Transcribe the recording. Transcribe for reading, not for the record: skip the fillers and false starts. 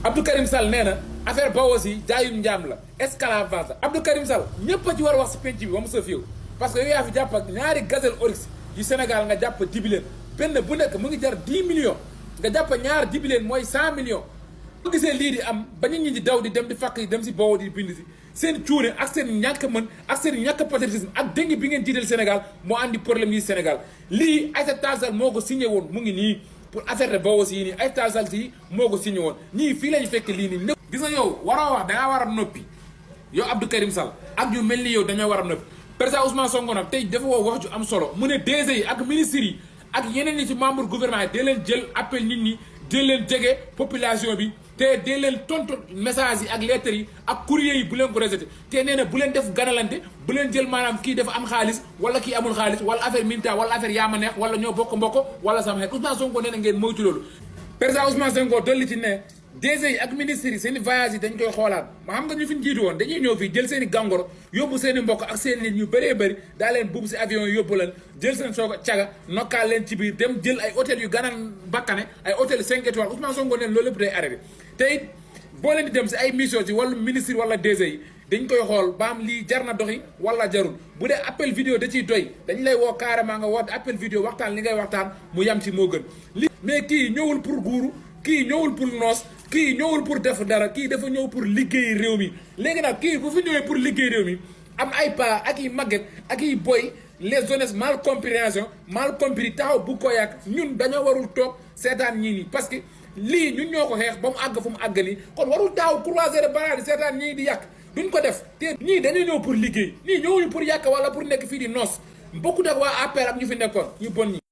Abdou Karim Sall nee na affaire Bawos yi jaayum njaam la esclavage la Abdou Karim Sall ñëpp a ci war a wax si penc bi ba mu sëf yow parce que yow yaa fi jàpp ak ñaari gazelle oryx yu Sénégal nga jàpp dibi benn bu nekk mu ngi jar 10 millions nga jàpp ñaar dibi leen mooy 100 millions. bu gisee lii di am ba nit ñi di daw di dem di fàkk yi dem si Bawol di bind si seen cuune ak seen ñàkk mën ak seen ñàkk patriotisme ak dëng bi ngeen jiital Sénégal moo andi problème yi Sénégal lii Aïssata Tall Sall moo ko signé woon mu ngi nii. pour affaire de Bawos yi nii Aïssata Tall Sall si moo ko signé woon ñii fii lañu fekk lii nii nëpp gis nga yow waroo wax dangaa war a noppi yow Abdou Karim Sall ak ñu mel ni yow dañoo war a noppi président Ousmane Sonko nag tey dafa woo wax ju am solo mu ne DG yi ak ministres yi ak yeneen ñi ci membre gouvernement yi dee leen jël appel nit ñi dee leen jege population bi te dee leen tontu message yi ak lettres yi ak courrier yi bu leen ko rejeté te nee na bu leen def ganalante bu leen jël maanaam kii dafa am xaalis wala kii amul xaalis wala affaire militaire wala affaire yaa ma neex wala ñoo bokk mbokk wala sama xeet Ousmane Sonko nee na ngeen moytu loolu. président Ousmane Sonko dolli ci ne DG yi ak ministres yi seen i voyage yi dañ koy xoolaat ma xam nga ñu fi ñu jiitu woon dañuy ñëw fii jël seen i gàngoro yóbbu seen i mbokk ak seen nit ñu bëree bëri daa leen buub si avion yi yóbbu leen jël seen soog a caga nokkaal leen ci biir dem jël ay hôtel yu ganaan bakkane ay hôtel 5 étoiles Ousmane Sonko neen loolu lépp day arrêté te it boo leen di dem si ay mission ci wàllu ministre wala DG yi dañ koy xool ba am lii jar na doxi wala jarul bu dee appel vidéo da ciy doy dañ lay woo carrément nga woote appel vidéo waxtaan li ngay waxtaan mu yam ci moo gën li mais kii ñëwul pour guuru kii ñëwul pour noos kii ñëwul pour def dara kii dafa ñëw pour liggéey réew mi léegi nag kii bu fi ñëwee pour liggéey réew mi am ay pa ak i màgget ak i boy les jeunesses mal compréhension mal compris taxaw bu ko yàq ñun dañoo warul toog seetaan ñii nii parce que lii ñun ñoo ko xeex ba mu àgg fu mu àgg nii kon warul taaw croiser de bras di seetaan ñii di yàq duñ ko def te ñii dañuy ñëw pour liggéey ñii ñëwuñu pour yàq wala pour nekk fii di noos bokkut ak waa APR ak ñu fi nekkoon ñu bon ñi